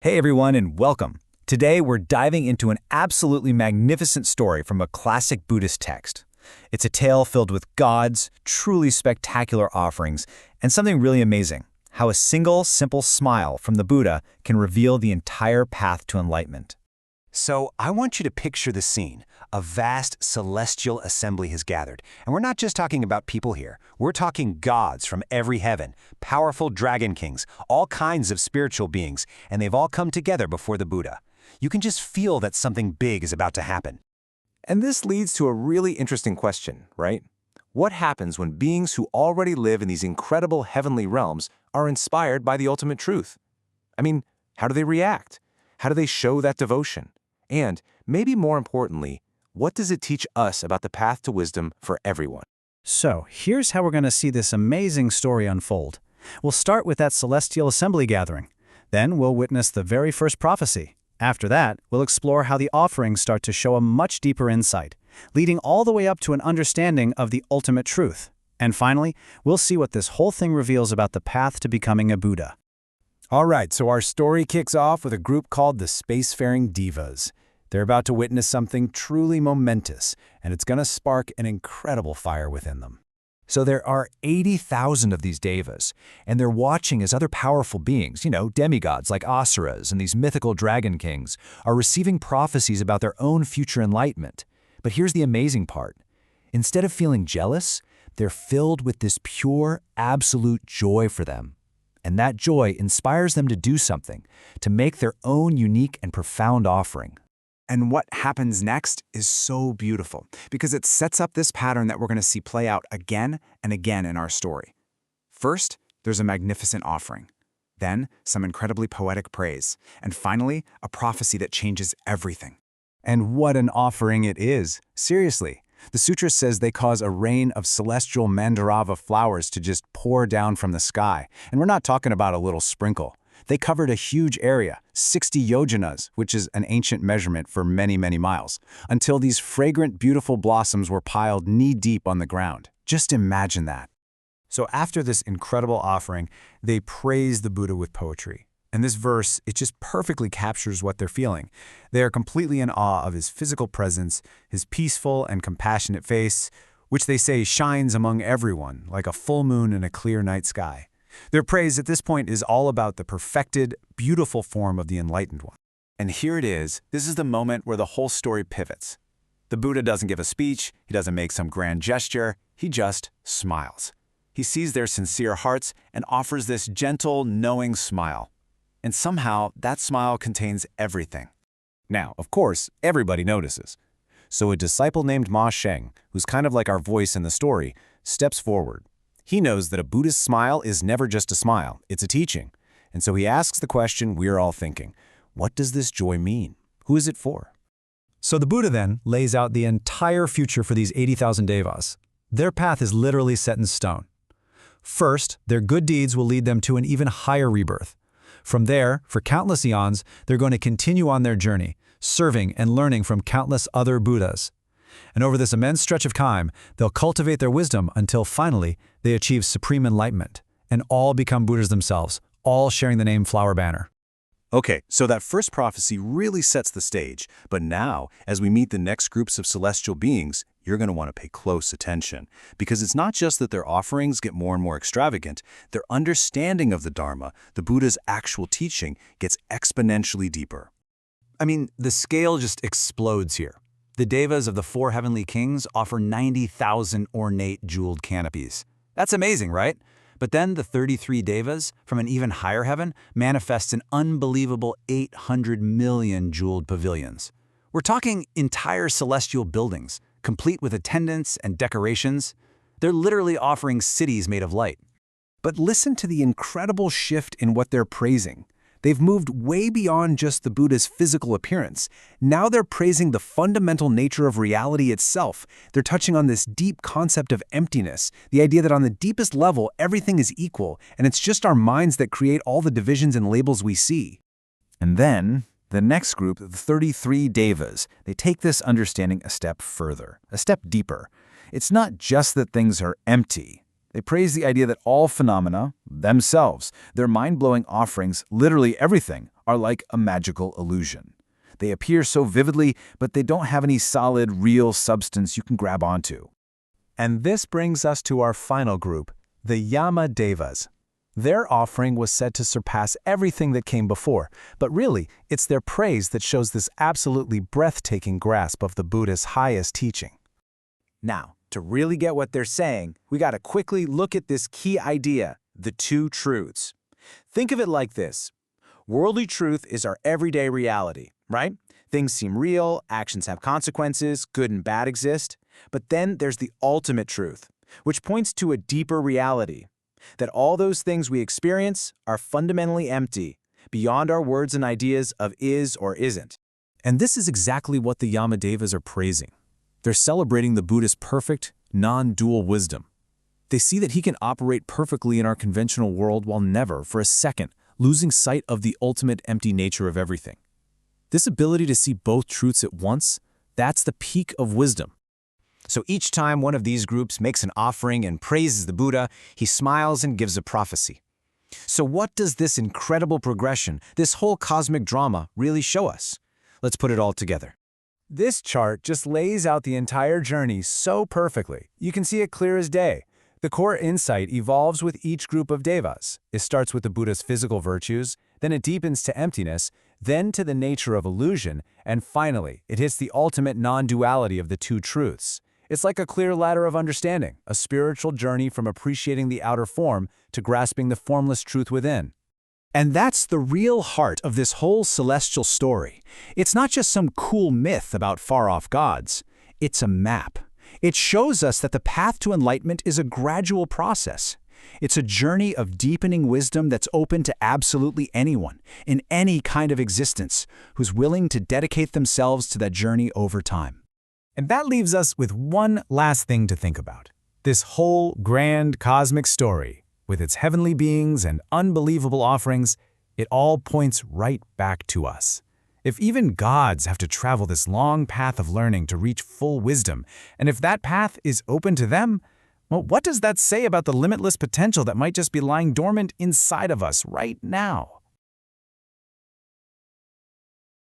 Hey everyone, and welcome. Today we're diving into an absolutely magnificent story from a classic Buddhist text. It's a tale filled with gods, truly spectacular offerings, and something really amazing: how a single, simple smile from the Buddha can reveal the entire path to enlightenment. So I want you to picture the scene. A vast celestial assembly has gathered. And we're not just talking about people here. We're talking gods from every heaven, powerful dragon kings, all kinds of spiritual beings, and they've all come together before the Buddha. You can just feel that something big is about to happen. And this leads to a really interesting question, right? What happens when beings who already live in these incredible heavenly realms are inspired by the ultimate truth? I mean, how do they react? How do they show that devotion? And, maybe more importantly, what does it teach us about the path to wisdom for everyone? So, here's how we're going to see this amazing story unfold. We'll start with that celestial assembly gathering. Then we'll witness the very first prophecy. After that, we'll explore how the offerings start to show a much deeper insight, leading all the way up to an understanding of the ultimate truth. And finally, we'll see what this whole thing reveals about the path to becoming a Buddha. All right, so our story kicks off with a group called the Spacefaring Devas. They're about to witness something truly momentous, and it's going to spark an incredible fire within them. So there are 80,000 of these devas, and they're watching as other powerful beings, demigods like asuras and these mythical dragon kings, are receiving prophecies about their own future enlightenment. But here's the amazing part. Instead of feeling jealous, they're filled with this pure, absolute joy for them. And that joy inspires them to do something, to make their own unique and profound offering. And what happens next is so beautiful, because it sets up this pattern that we're going to see play out again and again in our story. First, there's a magnificent offering. Then, some incredibly poetic praise. And finally, a prophecy that changes everything. And what an offering it is! Seriously, the sutra says they cause a rain of celestial Mandarava flowers to just pour down from the sky. And we're not talking about a little sprinkle. They covered a huge area, 60 yojanas, which is an ancient measurement for many, many miles, until these fragrant, beautiful blossoms were piled knee-deep on the ground. Just imagine that. So after this incredible offering, they praise the Buddha with poetry. And this verse, it just perfectly captures what they're feeling. They are completely in awe of his physical presence, his peaceful and compassionate face, which they say shines among everyone like a full moon in a clear night sky. Their praise at this point is all about the perfected, beautiful form of the enlightened one. And here it is. This is the moment where the whole story pivots. The Buddha doesn't give a speech, he doesn't make some grand gesture, he just smiles. He sees their sincere hearts and offers this gentle, knowing smile. And somehow, that smile contains everything. Now, of course, everybody notices. So a disciple named Ma Sheng, who's kind of like our voice in the story, steps forward. He knows that a Buddhist smile is never just a smile, it's a teaching. And so he asks the question we're all thinking: what does this joy mean? Who is it for? So the Buddha then lays out the entire future for these 80,000 devas. Their path is literally set in stone. First, their good deeds will lead them to an even higher rebirth. From there, for countless eons, they're going to continue on their journey, serving and learning from countless other Buddhas. And over this immense stretch of time, they'll cultivate their wisdom until finally they achieve supreme enlightenment and all become Buddhas themselves, all sharing the name Flower Banner. Okay, so that first prophecy really sets the stage, but now, as we meet the next groups of celestial beings, you're going to want to pay close attention, because it's not just that their offerings get more and more extravagant, their understanding of the Dharma, the Buddha's actual teaching, gets exponentially deeper. I mean, the scale just explodes here. The devas of the four heavenly kings offer 90,000 ornate jeweled canopies. That's amazing, right? But then the 33 devas from an even higher heaven manifest an unbelievable 800 million jeweled pavilions. We're talking entire celestial buildings, complete with attendants and decorations. They're literally offering cities made of light. But listen to the incredible shift in what they're praising. They've moved way beyond just the Buddha's physical appearance. Now they're praising the fundamental nature of reality itself. They're touching on this deep concept of emptiness, the idea that on the deepest level, everything is equal, and it's just our minds that create all the divisions and labels we see. And then, the next group, the 33 devas, they take this understanding a step further, a step deeper. It's not just that things are empty. They praise the idea that all phenomena, themselves, their mind-blowing offerings, literally everything, are like a magical illusion. They appear so vividly, but they don't have any solid, real substance you can grab onto. And this brings us to our final group, the Yama Devas. Their offering was said to surpass everything that came before, but really, it's their praise that shows this absolutely breathtaking grasp of the Buddha's highest teaching. Now, to really get what they're saying, we gotta quickly look at this key idea, the two truths. Think of it like this. Worldly truth is our everyday reality, right? Things seem real, actions have consequences, good and bad exist. But then there's the ultimate truth, which points to a deeper reality, that all those things we experience are fundamentally empty, beyond our words and ideas of is or isn't. And this is exactly what the Yamadevas are praising. They're celebrating the Buddha's perfect, non-dual wisdom. They see that he can operate perfectly in our conventional world while never, for a second, losing sight of the ultimate empty nature of everything. This ability to see both truths at once, that's the peak of wisdom. So each time one of these groups makes an offering and praises the Buddha, he smiles and gives a prophecy. So what does this incredible progression, this whole cosmic drama, really show us? Let's put it all together. This chart just lays out the entire journey so perfectly. You can see it clear as day. The core insight evolves with each group of devas. It starts with the Buddha's physical virtues, then it deepens to emptiness, then to the nature of illusion, and finally, it hits the ultimate non-duality of the two truths. It's like a clear ladder of understanding, a spiritual journey from appreciating the outer form to grasping the formless truth within. And that's the real heart of this whole celestial story. It's not just some cool myth about far-off gods. It's a map. It shows us that the path to enlightenment is a gradual process. It's a journey of deepening wisdom that's open to absolutely anyone, in any kind of existence, who's willing to dedicate themselves to that journey over time. And that leaves us with one last thing to think about. This whole grand cosmic story, with its heavenly beings and unbelievable offerings, it all points right back to us. If even gods have to travel this long path of learning to reach full wisdom, and if that path is open to them, well, what does that say about the limitless potential that might just be lying dormant inside of us right now?